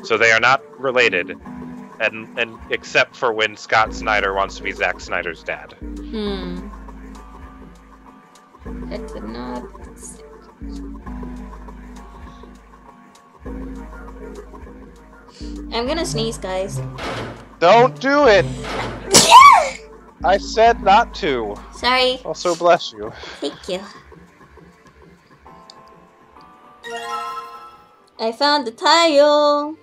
So they are not related, and except for when Scott Snyder wants to be Zack Snyder's dad. I could not. I'm gonna sneeze, guys. Don't do it! I said not to. Sorry. Also, bless you. Thank you. I found the tile.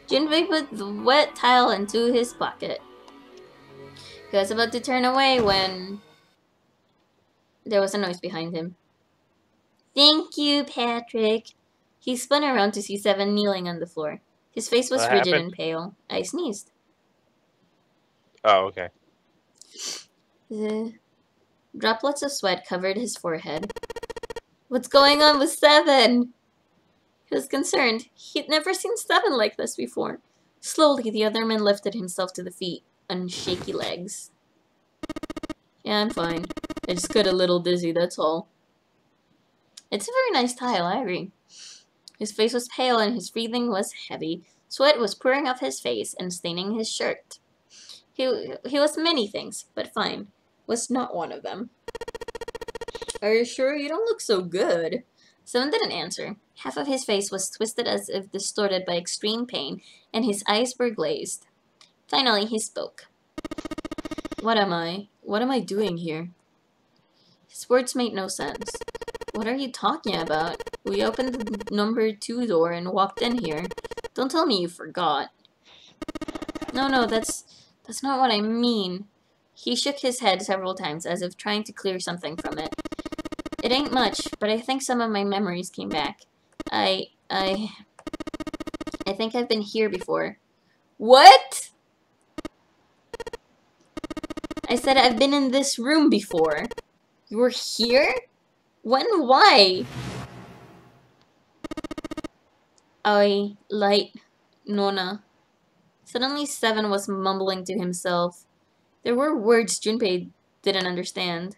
Junpei put the wet tile into his pocket. He was about to turn away when there was a noise behind him. Thank you, Patrick. He spun around to see Seven kneeling on the floor. His face was rigid and pale. I sneezed. Oh, okay. The droplets of sweat covered his forehead. What's going on with Seven? He was concerned. He'd never seen Seven like this before. Slowly, the other man lifted himself to the feet on shaky legs. Yeah, I'm fine. I just got a little dizzy, that's all. It's a very nice tile, I agree. His face was pale and his breathing was heavy. Sweat was pouring off his face and staining his shirt. He was many things, but fine was not one of them. Are you sure? You don't look so good. Seven didn't answer. Half of his face was twisted as if distorted by extreme pain, and his eyes were glazed. Finally, he spoke. What am I doing here? His words made no sense. What are you talking about? We opened the number 2 door and walked in here. Don't tell me you forgot. No, that's not what I mean. He shook his head several times as if trying to clear something from it. It ain't much, but I think some of my memories came back. I think I've been here before. What? I said I've been in this room before. You were here? When? Why? I light Nona. Suddenly Seven was mumbling to himself. There were words Junpei didn't understand.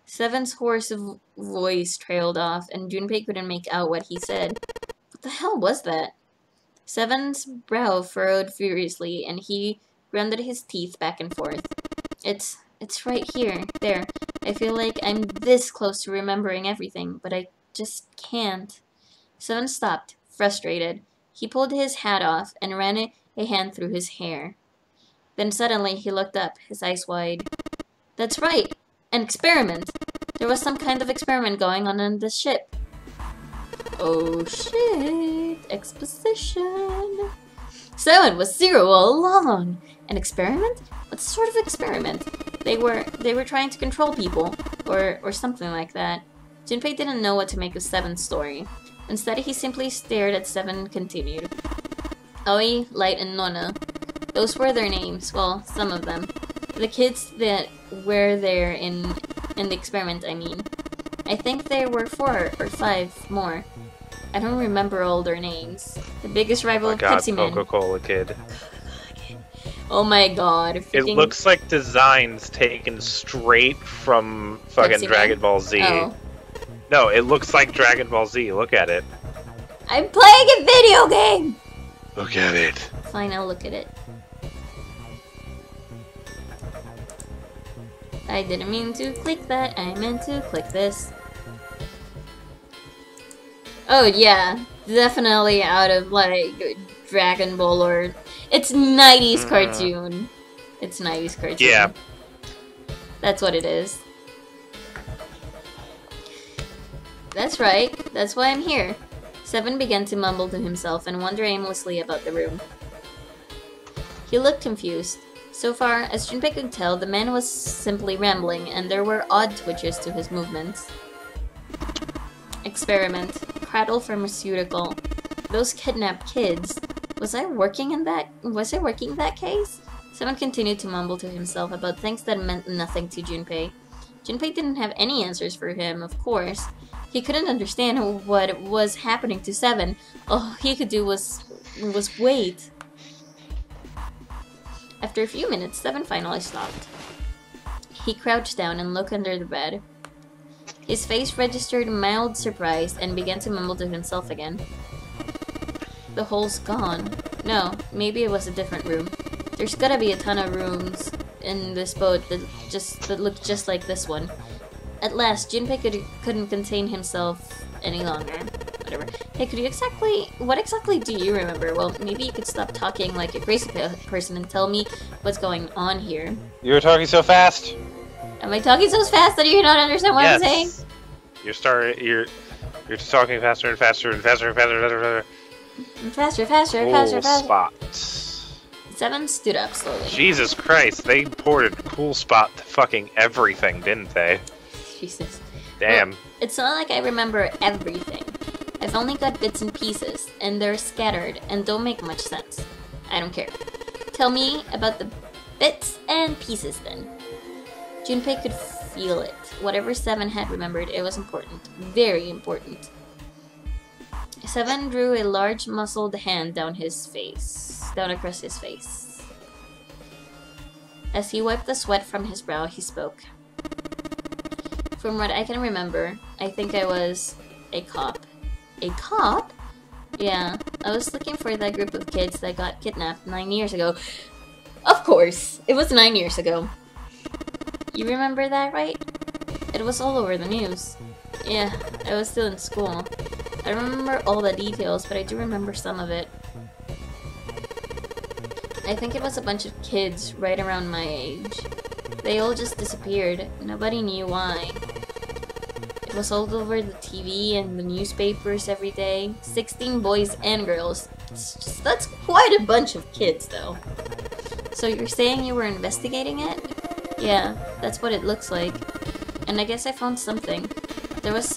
Seven's hoarse voice trailed off, and Junpei couldn't make out what he said. What the hell was that? Seven's brow furrowed furiously, and he grounded his teeth back and forth. It's right here. There. I feel like I'm this close to remembering everything, but I just can't. Seven stopped, frustrated. He pulled his hat off and ran a hand through his hair. Then suddenly he looked up, his eyes wide. That's right! An experiment! There was some kind of experiment going on this ship. Oh shit! Exposition! Seven was 0 all along! An experiment? What sort of experiment? They were trying to control people, or something like that. Junpei didn't know what to make of Seven's story. Instead, he simply stared at Seven and continued. Aoi, Light, and Nona. Those were their names. Well, some of them. The kids that were there in the experiment, I mean. I think there were 4 or 5 more. I don't remember all their names. The biggest rival of Pixie Man. Coca-Cola Kid. Oh my god. It looks like designs taken straight from fucking Pepsi Dragon Man? Ball Z. Oh. No, it looks like Dragon Ball Z. Look at it. I'm playing a video game! Look at it. Fine, I'll look at it. I didn't mean to click that. I meant to click this. Oh yeah, definitely out of like Dragon Ball or... It's 90s cartoon. It's 90s cartoon. Yeah. That's what it is. That's right. That's why I'm here. Seven began to mumble to himself and wander aimlessly about the room. He looked confused. So far, as Junpei could tell, the man was simply rambling, and there were odd twitches to his movements. Experiment. Cradle pharmaceutical. Those kidnapped kids. Was I working that case? Seven continued to mumble to himself about things that meant nothing to Junpei. Junpei didn't have any answers for him, of course. He couldn't understand what was happening to Seven. All he could do was wait. After a few minutes, Seven finally stopped. He crouched down and looked under the bed. His face registered mild surprise and began to mumble to himself again. The hole's gone. No, maybe it was a different room. There's gotta be a ton of rooms in this boat that look just like this one. At last, Junpei couldn't contain himself any longer. Whatever. Hey, what exactly do you remember? Well, maybe you could stop talking like a crazy person and tell me what's going on here. You were talking so fast. Am I talking so fast that you don't understand what I'm saying? You're just talking faster and faster and faster and faster and faster. Faster. Spot. 7 stood up slowly. Jesus Christ, they ported Cool Spot to fucking everything, didn't they? Jesus. Damn. Well, it's not like I remember everything. I've only got bits and pieces, and they're scattered and don't make much sense. I don't care. Tell me about the bits and pieces then. Junpei could feel it. Whatever 7 had remembered, it was important. Very important. 7 drew a large muscled hand down across his face. As he wiped the sweat from his brow, he spoke. From what I can remember, I think I was a cop. A cop? Yeah, I was looking for that group of kids that got kidnapped 9 years ago. Of course, it was 9 years ago. You remember that, right? It was all over the news. Yeah, I was still in school. I don't remember all the details, but I do remember some of it. I think it was a bunch of kids right around my age. They all just disappeared. Nobody knew why. It was all over the TV and the newspapers every day. 16 boys and girls. That's quite a bunch of kids, though. So you're saying you were investigating it? Yeah, that's what it looks like. And I guess I found something. There was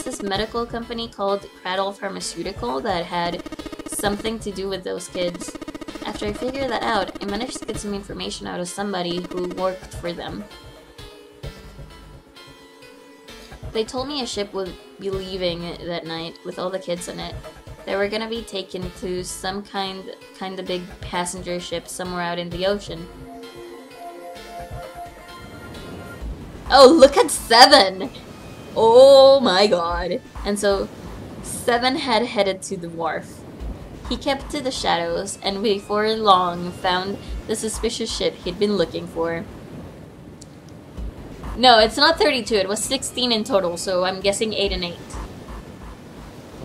this medical company called Cradle Pharmaceutical that had something to do with those kids. After I figured that out, I managed to get some information out of somebody who worked for them. They told me a ship would be leaving that night with all the kids in it. They were gonna be taken to some kind of big passenger ship somewhere out in the ocean. Oh, look at 7! Oh my god. And so, 7 had headed to the wharf. He kept to the shadows, and before long found the suspicious ship he'd been looking for. No, it's not 32, it was 16 in total, so I'm guessing 8 and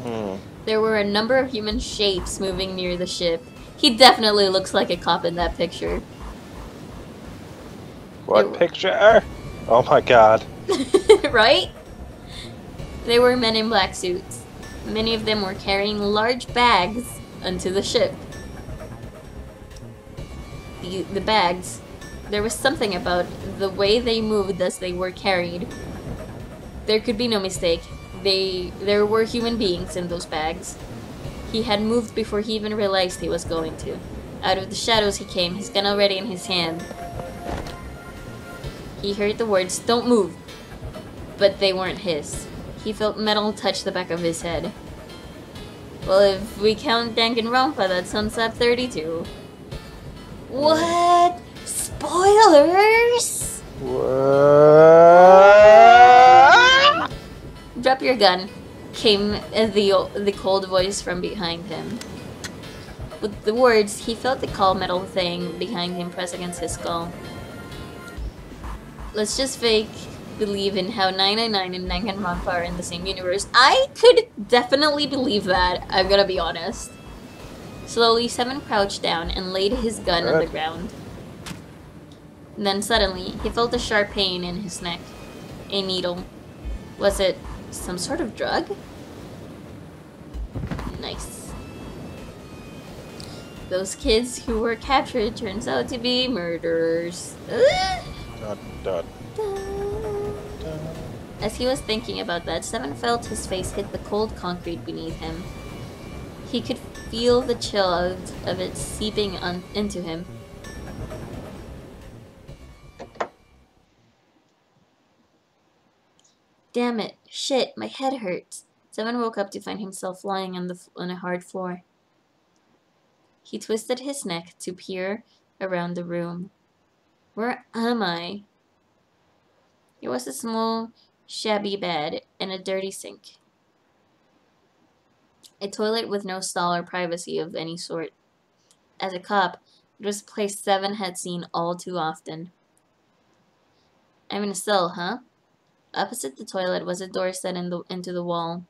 8. There were a number of human shapes moving near the ship. He definitely looks like a cop in that picture. What picture? Oh my god. Right? They were men in black suits. Many of them were carrying large bags onto the ship. The bags, there was something about the way they moved as they were carried. There could be no mistake. There were human beings in those bags. He had moved before he even realized he was going to. Out of the shadows he came, his gun already in his hand. He heard the words, "Don't move," but they weren't his. He felt metal touch the back of his head. Well, if we count Danganronpa, that sums up 32. What? Spoilers? What? Drop your gun, came the cold voice from behind him. With the words, he felt the cold metal thing behind him press against his skull. Let's just fake believe in how 999 and Danganronpa are in the same universe. I could definitely believe that, I'm gonna be honest. Slowly, 7 crouched down and laid his gun on the ground. Then suddenly, he felt a sharp pain in his neck. A needle. Was it some sort of drug? Nice. Those kids who were captured turns out to be murderers. Dun, dun. As he was thinking about that, 7 felt his face hit the cold concrete beneath him. He could feel the chill of it seeping into him. Damn it. Shit, my head hurts. 7 woke up to find himself lying on a hard floor. He twisted his neck to peer around the room. Where am I? It was a small shabby bed, and a dirty sink. A toilet with no stall or privacy of any sort. As a cop, it was a place Seven had seen all too often. I'm in a cell, huh? Opposite the toilet was a door set into the wall.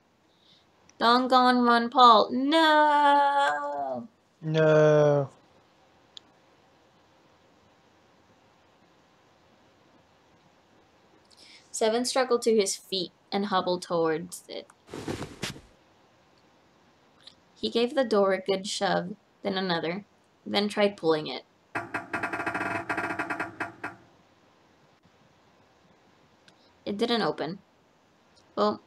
Doggone Ron Paul. No! No. Seven struggled to his feet and hobbled towards it. He gave the door a good shove, then another, then tried pulling it. It didn't open. Well,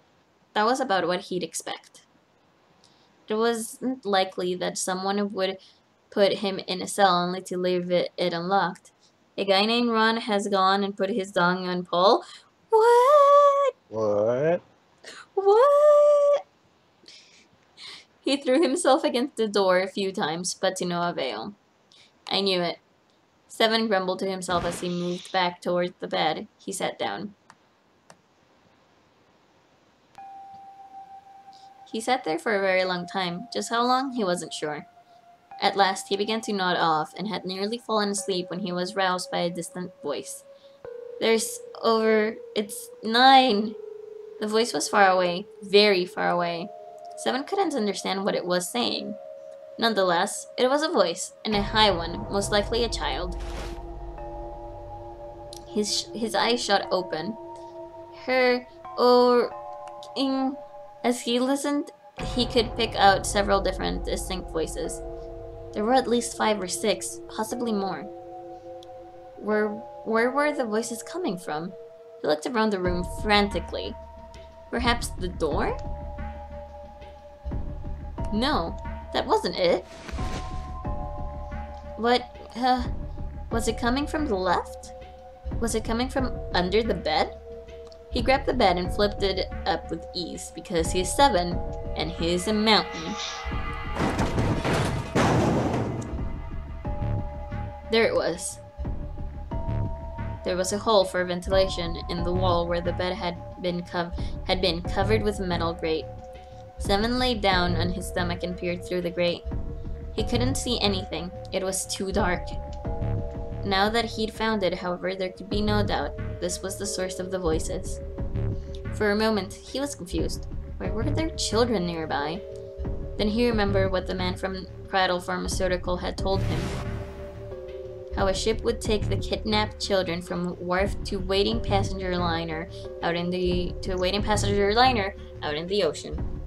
that was about what he'd expect. It wasn't likely that someone would put him in a cell only to leave it unlocked. A guy named Ron has gone and put his dong on Paul. What? What? What? He threw himself against the door a few times, but to no avail. I knew it. Seven grumbled to himself as he moved back towards the bed. He sat down. He sat there for a very long time. Just how long, he wasn't sure. At last, he began to nod off and had nearly fallen asleep when he was roused by a distant voice. It's 9. The voice was far away, very far away. Seven couldn't understand what it was saying. Nonetheless, it was a voice, and a high one, most likely a child. His eyes shot open. As he listened, he could pick out several different, distinct voices. There were at least 5 or 6, possibly more. Where were the voices coming from? He looked around the room frantically. Perhaps the door? No, that wasn't it. Was it coming from the left? Was it coming from under the bed? He grabbed the bed and flipped it up with ease, because he's 7, and he's a mountain. There it was. There was a hole for ventilation in the wall where the bed had been covered with a metal grate. Seven laid down on his stomach and peered through the grate. He couldn't see anything. It was too dark. Now that he'd found it, however, there could be no doubt this was the source of the voices. For a moment, he was confused. Why were there children nearby? Then he remembered what the man from Cradle Pharmaceutical had told him. How a ship would take the kidnapped children from wharf to a waiting passenger liner out in the ocean.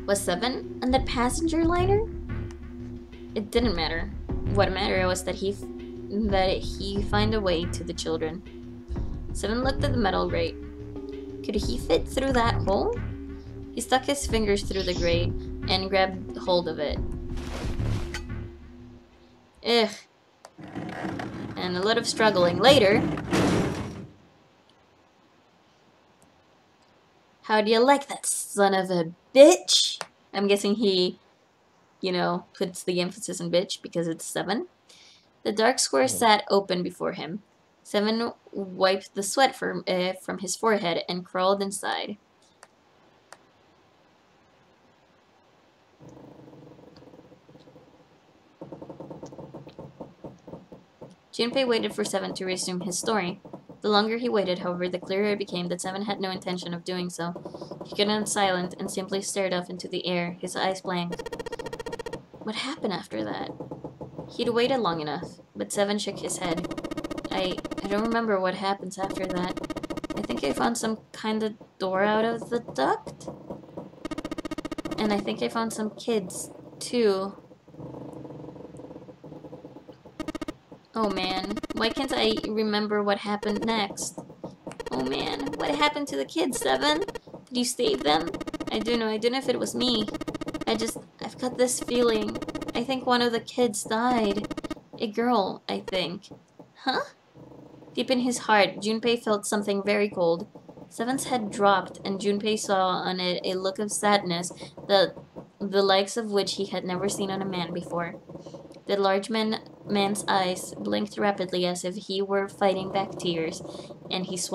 Was Seven on the passenger liner? It didn't matter. What mattered was that he find a way to the children. Seven looked at the metal grate. Could he fit through that hole? He stuck his fingers through the grate and grabbed hold of it. Ugh. And a lot of struggling later. How do you like that, son of a bitch? I'm guessing he, puts the emphasis on bitch because it's 7. The dark square sat open before him. 7 wiped the sweat from his forehead and crawled inside. Junpei waited for 7 to resume his story. The longer he waited, however, the clearer it became that 7 had no intention of doing so. He got silent and simply stared off into the air, his eyes blank. What happened after that? He'd waited long enough, but 7 shook his head. I don't remember what happens after that. I think I found some kind of door out of the duct. And I think I found some kids, too. Oh man, why can't I remember what happened next? Oh man, what happened to the kids, 7? Did you save them? I don't know if it was me. I've got this feeling. I think one of the kids died. A girl, I think. Huh? Deep in his heart, Junpei felt something very cold. 7's head dropped, and Junpei saw on it a look of sadness, the likes of which he had never seen on a man before. The large man's eyes blinked rapidly as if he were fighting back tears, and he swallowed.